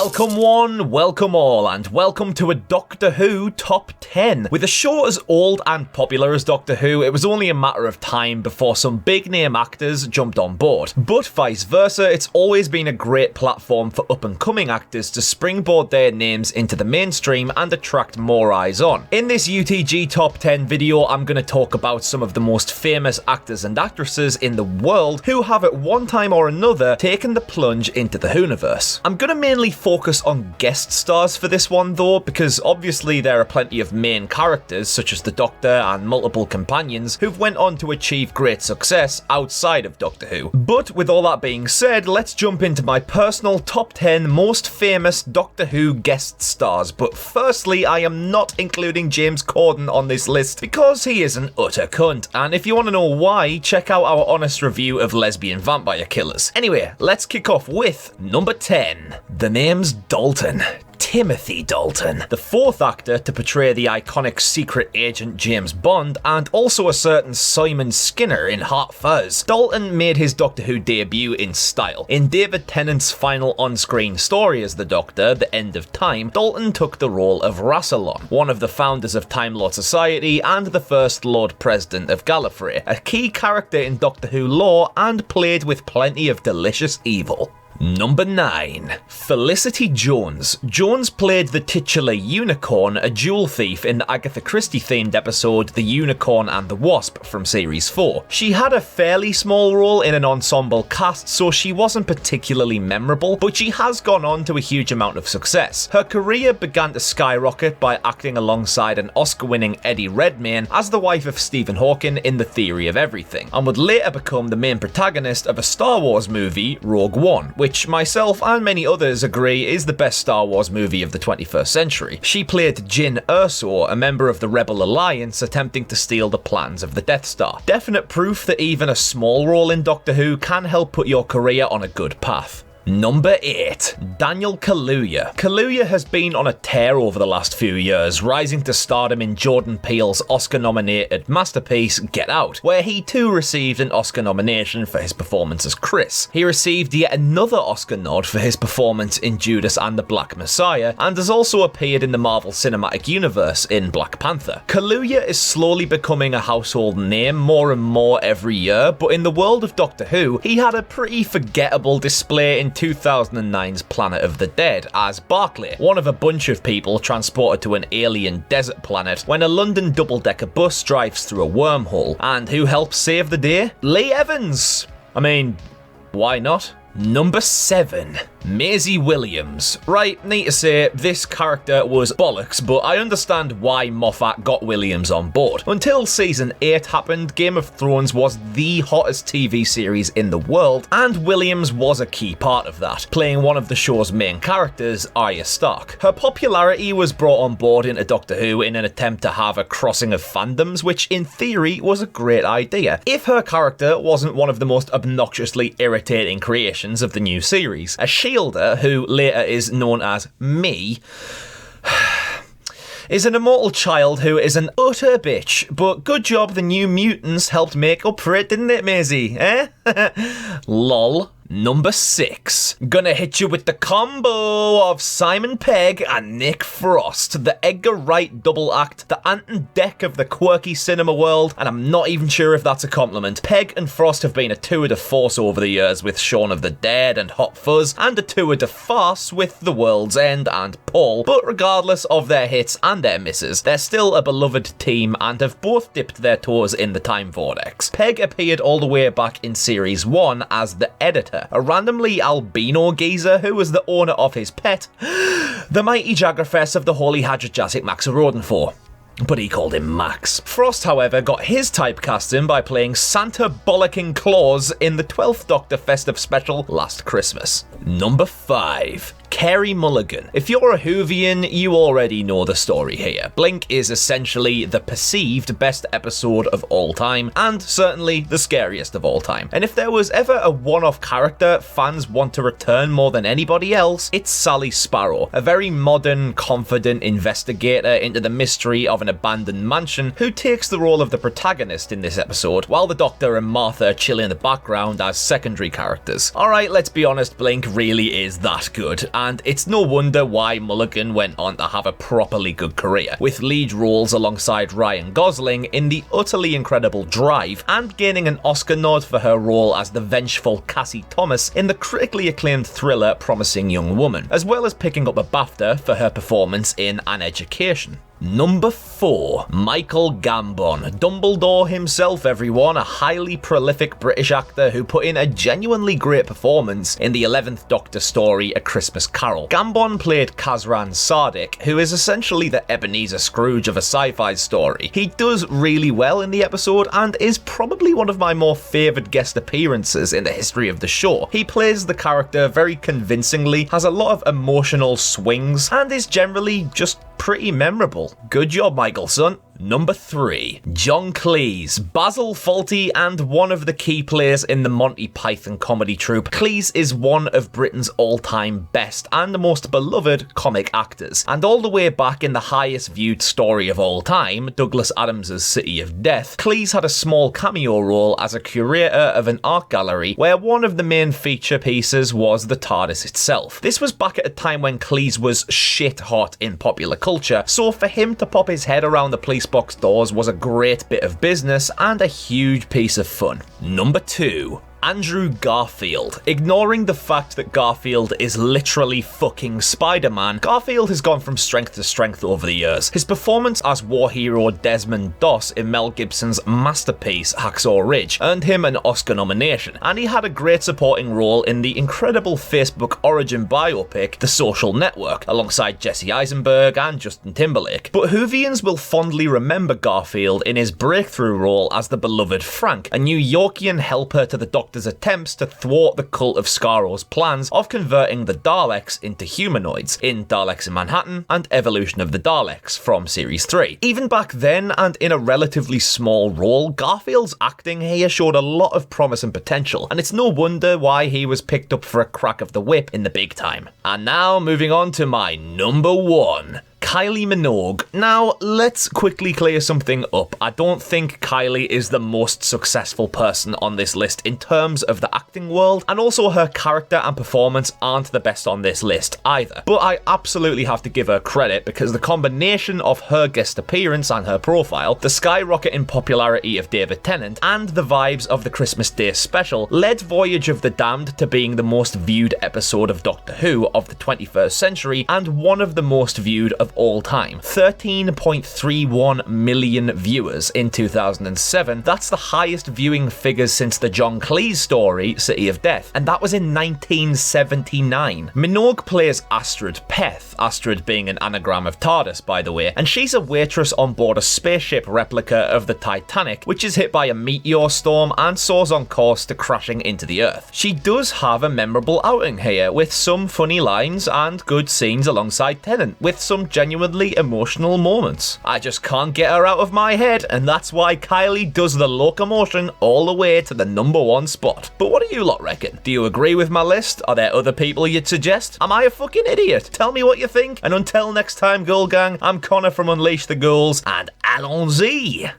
Welcome one, welcome all, and welcome to a Doctor Who Top 10. With a show as old and popular as Doctor Who, it was only a matter of time before some big name actors jumped on board. But vice versa, it's always been a great platform for up and coming actors to springboard their names into the mainstream and attract more eyes on. In this UTG Top 10 video, I'm going to talk about some of the most famous actors and actresses in the world who have at one time or another taken the plunge into the Whoniverse. I'm going to mainly focus on guest stars for this one though, because obviously there are plenty of main characters such as the Doctor and multiple companions who've went on to achieve great success outside of Doctor Who. But with all that being said, let's jump into my personal top 10 most famous Doctor Who guest stars. But firstly, I am not including James Corden on this list because he is an utter cunt, and if you want to know why, check out our honest review of Lesbian Vampire Killers. Anyway, let's kick off with number 10. The name's Dalton Timothy Dalton, the fourth actor to portray the iconic secret agent James Bond, and also a certain Simon Skinner in Hot Fuzz. Dalton made his Doctor Who debut in style. In David Tennant's final on-screen story as the Doctor, The End of Time, Dalton took the role of Rassilon, one of the founders of Time Lord Society and the first Lord President of Gallifrey, a key character in Doctor Who lore and played with plenty of delicious evil. Number 9. Felicity Jones. Jones played the titular Unicorn, a jewel thief in the Agatha Christie-themed episode The Unicorn and the Wasp from Series 4. She had a fairly small role in an ensemble cast, so she wasn't particularly memorable, but she has gone on to a huge amount of success. Her career began to skyrocket by acting alongside an Oscar-winning Eddie Redmayne as the wife of Stephen Hawking in The Theory of Everything, and would later become the main protagonist of a Star Wars movie, Rogue One, which myself and many others agree is the best Star Wars movie of the 21st century. She played Jyn Erso, a member of the Rebel Alliance attempting to steal the plans of the Death Star. Definite proof that even a small role in Doctor Who can help put your career on a good path. Number 8. Daniel Kaluuya. Kaluuya has been on a tear over the last few years, rising to stardom in Jordan Peele's Oscar-nominated masterpiece, Get Out, where he too received an Oscar nomination for his performance as Chris. He received yet another Oscar nod for his performance in Judas and the Black Messiah, and has also appeared in the Marvel Cinematic Universe in Black Panther. Kaluuya is slowly becoming a household name more and more every year, but in the world of Doctor Who, he had a pretty forgettable display in 2009's Planet of the Dead as Barclay, one of a bunch of people transported to an alien desert planet when a London double-decker bus drives through a wormhole. And who helps save the day? Lee Evans! I mean, why not? Number 7. Maisie Williams. Right, need to say, this character was bollocks, but I understand why Moffat got Williams on board. Until season 8 happened, Game of Thrones was the hottest TV series in the world, and Williams was a key part of that, playing one of the show's main characters, Arya Stark. Her popularity was brought on board into Doctor Who in an attempt to have a crossing of fandoms, which in theory was a great idea, if her character wasn't one of the most obnoxiously irritating creations of the new series. A Shielder, who later is known as Me, is an immortal child who is an utter bitch, but good job the New Mutants helped make up for it, didn't it, Maisie? Eh? Lol. Number 6. Gonna hit you with the combo of Simon Pegg and Nick Frost, the Edgar Wright double act, the Ant and Dec of the quirky cinema world, and I'm not even sure if that's a compliment. Pegg and Frost have been a tour de force over the years with Shaun of the Dead and Hot Fuzz, and a tour de farce with The World's End and Paul, but regardless of their hits and their misses, they're still a beloved team and have both dipped their toes in the time vortex. Pegg appeared all the way back in series 1 as the editor, a randomly albino geezer who was the owner of his pet, the mighty Jagerfest of the Holy Hadrojassic Max Rodenfor. But he called him Max. Frost, however, got his typecasting by playing Santa Bollocking Claus in the 12th Doctor Festive Special last Christmas. Number 5. Kerry Mulligan. If you're a Whovian, you already know the story here. Blink is essentially the perceived best episode of all time, and certainly the scariest of all time. And if there was ever a one-off character fans want to return more than anybody else, it's Sally Sparrow, a very modern, confident investigator into the mystery of an abandoned mansion who takes the role of the protagonist in this episode, while the Doctor and Martha chill in the background as secondary characters. Alright, let's be honest, Blink really is that good. and it's no wonder why Mulligan went on to have a properly good career, with lead roles alongside Ryan Gosling in the utterly incredible Drive, and gaining an Oscar nod for her role as the vengeful Cassie Thomas in the critically acclaimed thriller Promising Young Woman, as well as picking up a BAFTA for her performance in An Education. Number 4. Michael Gambon. Dumbledore himself, everyone, a highly prolific British actor who put in a genuinely great performance in the 11th Doctor story A Christmas Carol. Gambon played Kazran Sardik, who is essentially the Ebenezer Scrooge of a sci-fi story. He does really well in the episode and is probably one of my more favoured guest appearances in the history of the show. He plays the character very convincingly, has a lot of emotional swings, and is generally just pretty memorable. Good job, Michael, son. Number 3. John Cleese. Basil Fawlty and one of the key players in the Monty Python comedy troupe, Cleese is one of Britain's all-time best and most beloved comic actors. And all the way back in the highest viewed story of all time, Douglas Adams' City of Death, Cleese had a small cameo role as a curator of an art gallery where one of the main feature pieces was the TARDIS itself. This was back at a time when Cleese was shit hot in popular culture, so for him to pop his head around the police box doors was a great bit of business and a huge piece of fun. Number 2. Andrew Garfield. Ignoring the fact that Garfield is literally fucking Spider-Man, Garfield has gone from strength to strength over the years. His performance as war hero Desmond Doss in Mel Gibson's masterpiece Hacksaw Ridge earned him an Oscar nomination, and he had a great supporting role in the incredible Facebook origin biopic The Social Network, alongside Jesse Eisenberg and Justin Timberlake. But Whovians will fondly remember Garfield in his breakthrough role as the beloved Frank, a New Yorkian helper to the Doctor's attempts to thwart the cult of Scaro's plans of converting the Daleks into humanoids in Daleks in Manhattan and Evolution of the Daleks from Series 3. Even back then, and in a relatively small role, Garfield's acting here showed a lot of promise and potential, and it's no wonder why he was picked up for a crack of the whip in the big time. And now, moving on to my number 1. Kylie Minogue. Now, let's quickly clear something up. I don't think Kylie is the most successful person on this list in terms of the acting world, and also her character and performance aren't the best on this list either. But I absolutely have to give her credit because the combination of her guest appearance and her profile, the skyrocketing popularity of David Tennant, and the vibes of the Christmas Day special led Voyage of the Damned to being the most viewed episode of Doctor Who of the 21st century and one of the most viewed of all time. 13.31 million viewers in 2007. That's the highest viewing figures since the John Cleese story, City of Death, and that was in 1979. Minogue plays Astrid Peth, Astrid being an anagram of TARDIS, by the way, and she's a waitress on board a spaceship replica of the Titanic, which is hit by a meteor storm and soars on course to crashing into the Earth. She does have a memorable outing here, with some funny lines and good scenes alongside Tennant, with some genuinely emotional moments. I just can't get her out of my head, and that's why Kylie does the locomotion all the way to the number 1 spot. But what do you lot reckon? Do you agree with my list? Are there other people you'd suggest? Am I a fucking idiot? Tell me what you think, and until next time, Ghoul Gang, I'm Connor from Unleash the Ghouls, and allons-y!